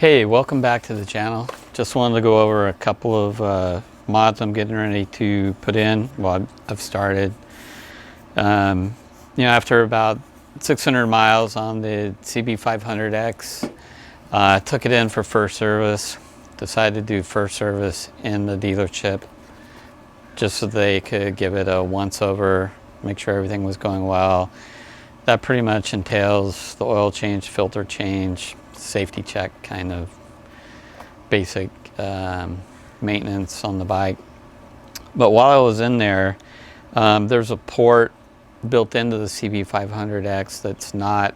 Hey, welcome back to the channel. Just wanted to go over a couple of mods I'm getting ready to put in. Well, I've started. After about 600 miles on the CB500X, took it in for first service. Decided to do first service in the dealership just so they could give it a once over, make sure everything was going well. That pretty much entails the oil change, filter change, safety check, kind of basic maintenance on the bike. But while I was in there, there's a port built into the CB500X that's not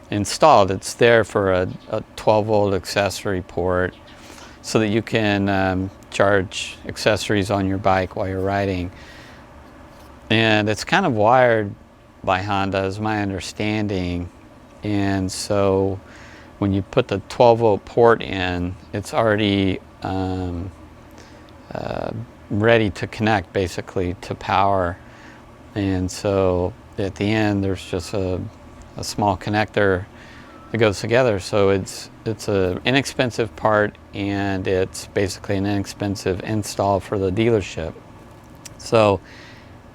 installed. It's there for a 12-volt accessory port so that you can charge accessories on your bike while you're riding. And it's kind of wired by Honda, is my understanding. And so when you put the 12-volt port in, it's already ready to connect basically to power. And so at the end there's just a small connector that goes together. So it's an inexpensive part, and it's basically an inexpensive install for the dealership. So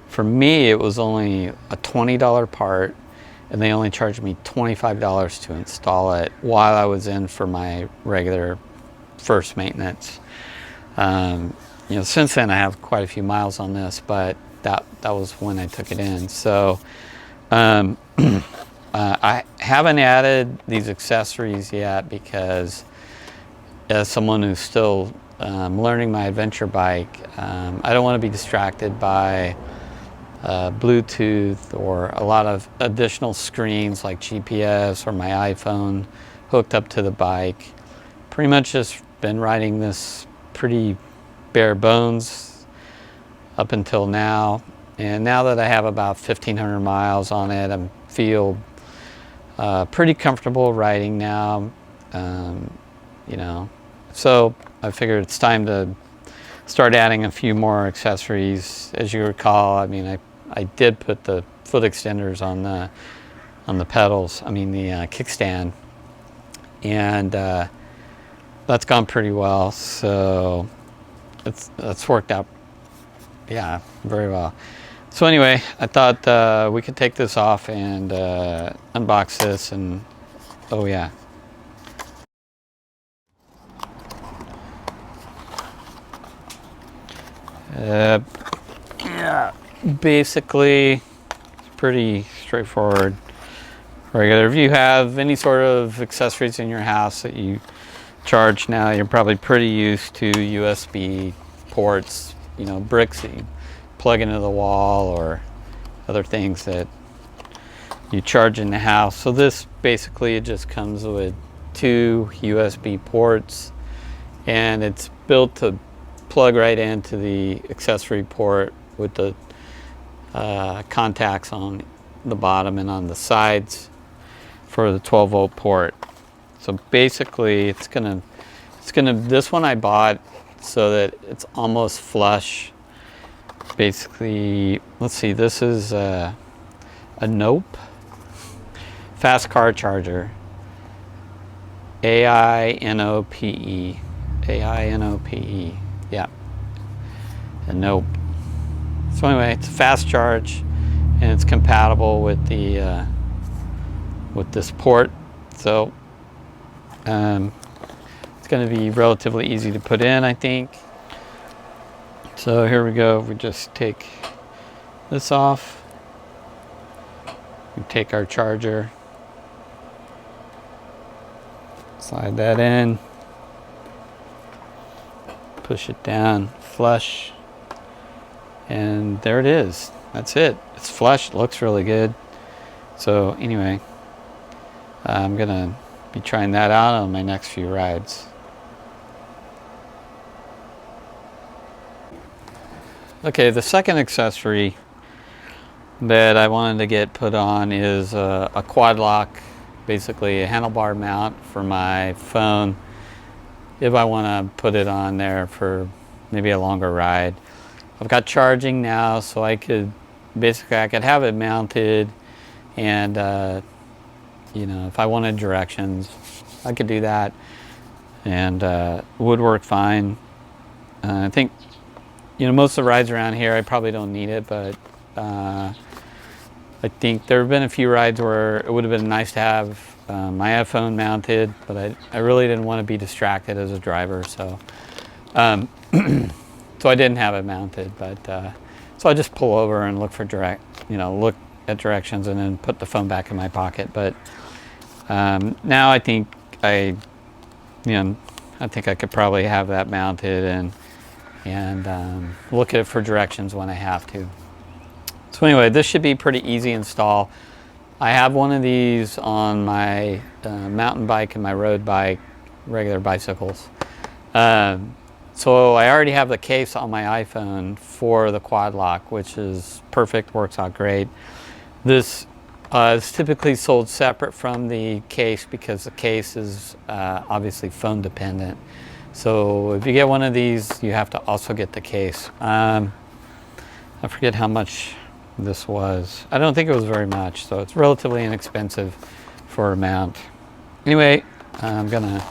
for me it was only a $20 part, and they only charged me $25 to install it while I was in for my regular first maintenance. Since then I have quite a few miles on this, but that was when I took it in. So I haven't added these accessories yet because, as someone who's still learning my adventure bike, I don't want to be distracted by Bluetooth or a lot of additional screens like GPS or my iPhone hooked up to the bike. Pretty much just been riding this pretty bare bones up until now, and now that I have about 1,500 miles on it, I feel pretty comfortable riding now. So I figured it's time to start adding a few more accessories. As you recall, I did put the foot extenders on the pedals, the kickstand, and that's gone pretty well. So that's worked out, yeah, very well. So anyway, I thought we could take this off and unbox this, and oh yeah. Yeah, basically it's pretty straightforward. Regular. If you have any sort of accessories in your house that you charge now, you're probably pretty used to USB ports, bricks that you plug into the wall, or other things that you charge in the house. So this basically, it just comes with 2 USB ports, and it's built to plug right into the accessory port with the contacts on the bottom and on the sides for the 12-volt port. So basically it's gonna this one I bought so that it's almost flush. Basically, let's see, this is a AINOPE fast car charger, AINOPE, yeah, AINOPE. So anyway, it's a fast charge, and it's compatible with the with this port. So it's going to be relatively easy to put in, I think. So here we go. We just take this off. We take our charger, slide that in, push it down flush, and there it is. That's it. It's flush. It looks really good. So anyway, I'm gonna be trying that out on my next few rides. Okay, the second accessory that I wanted to get put on is a quad lock, basically a handlebar mount for my phone if I want to put it on there for maybe a longer ride. I've got charging now, so I could have it mounted, and if I wanted directions, I could do that. and would work fine. I think, you know, most of the rides around here I probably don't need it, but I think there have been a few rides where it would have been nice to have my iPhone mounted, but I really didn't want to be distracted as a driver, so so I didn't have it mounted. But so I just pull over and look for look at directions and then put the phone back in my pocket. But now I think I think I could probably have that mounted and look at it for directions when I have to. So anyway, this should be pretty easy install. I have one of these on my mountain bike and my road bike, regular bicycles. So I already have the case on my iPhone for the quad lock, which is perfect, works out great. This is typically sold separate from the case because the case is obviously phone dependent. So if you get one of these, you have to also get the case. I forget how much this was. I don't think it was very much, so it's relatively inexpensive for a mount. Anyway, I'm gonna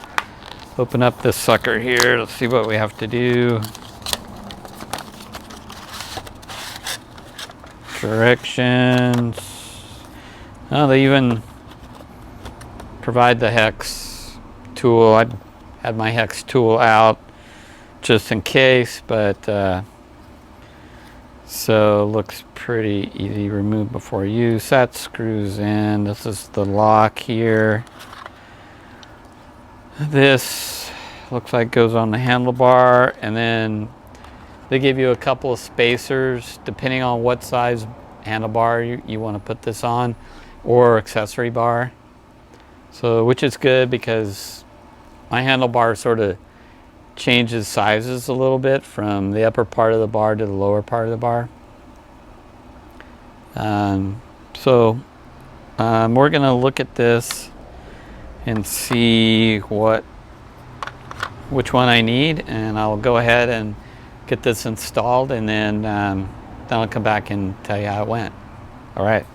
open up this sucker here. Let's see what we have to do. Directions. Oh, they even provide the hex tool. I had my hex tool out just in case, but so looks pretty easy. Remove before use. That screws in. This is the lock here. This looks like goes on the handlebar, and then they give you a couple of spacers depending on what size handlebar you want to put this on, or accessory bar. So which is good because my handlebar sort of changes sizes a little bit from the upper part of the bar to the lower part of the bar. So we're gonna look at this and see which one I need, and I'll go ahead and get this installed, and then I'll come back and tell you how it went. All right.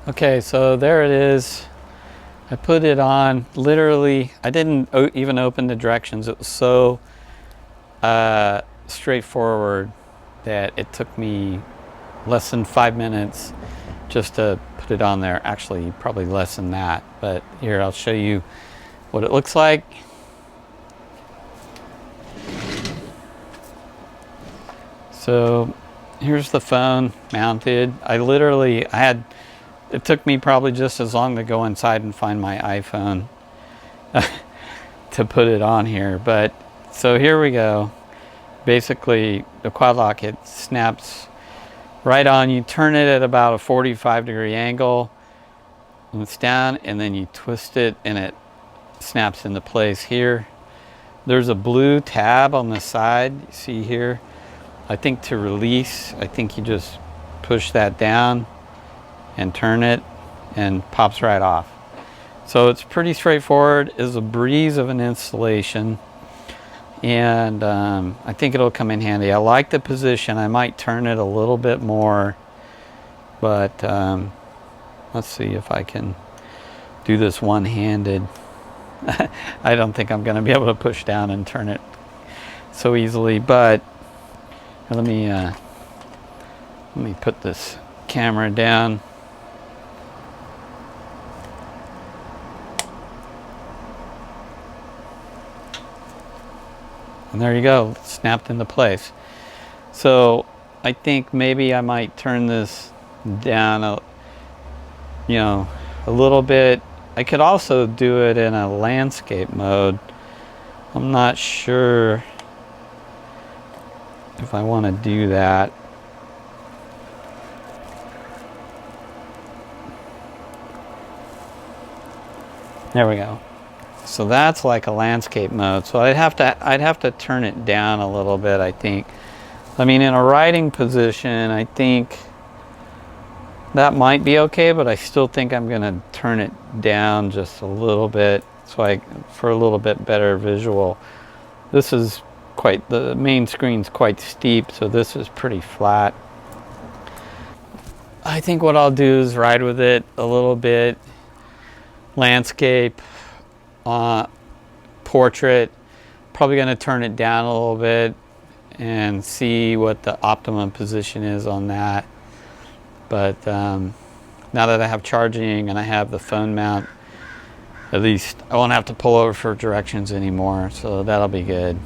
Okay, so there it is. I put it on, literally, I didn't even open the directions. It was so straightforward that it took me less than 5 minutes just to put it on there. Actually, probably less than that, but here, I'll show you what it looks like. So here's the phone mounted. It took me probably just as long to go inside and find my iPhone to put it on here. But so here we go. Basically, the quad lock, it snaps right on. You turn it at about a 45-degree angle, and it's down, and then you twist it, and it snaps into place here. There's a blue tab on the side, you see here. I think to release, I think you just push that down and turn it, and pops right off. So it's pretty straightforward. It's a breeze of an installation, and I think it'll come in handy. I like the position. I might turn it a little bit more, but let's see if I can do this one-handed. I don't think I'm going to be able to push down and turn it so easily, but let me put this camera down. And there you go, snapped into place. So I think maybe I might turn this down a little bit. I could also do it in a landscape mode. I'm not sure if I want to do that. There we go. So that's like a landscape mode. So I'd have to turn it down a little bit, I think. I mean, in a riding position, I think that might be okay, but I still think I'm going to turn it down just a little bit for a little bit better visual. This is the main screen's quite steep, so this is pretty flat. I think what I'll do is ride with it a little bit. Landscape, portrait, probably going to turn it down a little bit and see what the optimum position is on that. But now that I have charging and I have the phone mount, at least I won't have to pull over for directions anymore, so that'll be good.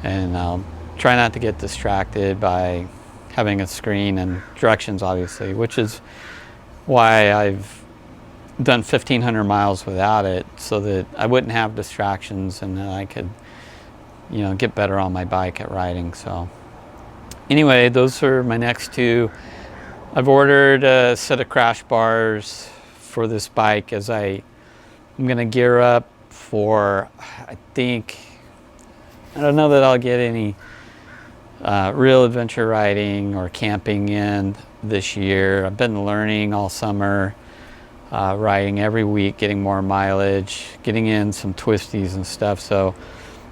And I'll try not to get distracted by having a screen and directions, obviously, which is why I've done 1,500 miles without it, so that I wouldn't have distractions and that I could, get better on my bike at riding. So anyway, those are my next two. I've ordered a set of crash bars for this bike as I'm going to gear up for, I don't know that I'll get any real adventure riding or camping in this year. I've been learning all summer, riding every week, getting more mileage, getting in some twisties and stuff. So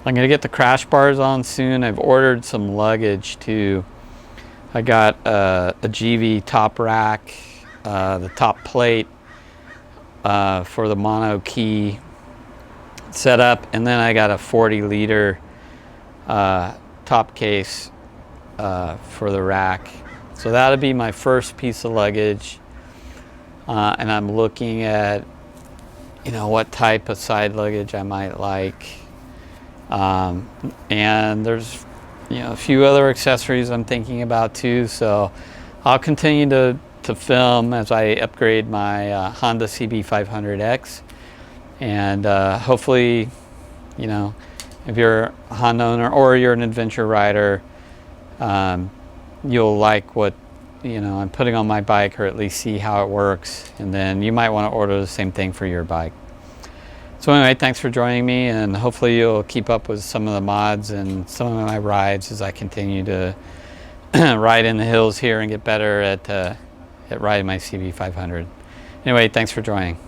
I'm going to get the crash bars on soon. I've ordered some luggage too. I got a GV top rack, the top plate for the mono key setup, and then I got a 40-liter top case for the rack. So that'll be my first piece of luggage, and I'm looking at what type of side luggage I might like, and there's a few other accessories I'm thinking about too. So I'll continue to film as I upgrade my Honda CB500X, and hopefully, if you're a Honda owner or you're an adventure rider, you'll like what I'm putting on my bike, or at least see how it works, and then you might want to order the same thing for your bike. So anyway, thanks for joining me, and hopefully you'll keep up with some of the mods and some of my rides as I continue to ride in the hills here and get better at riding my CB500. Anyway, thanks for joining.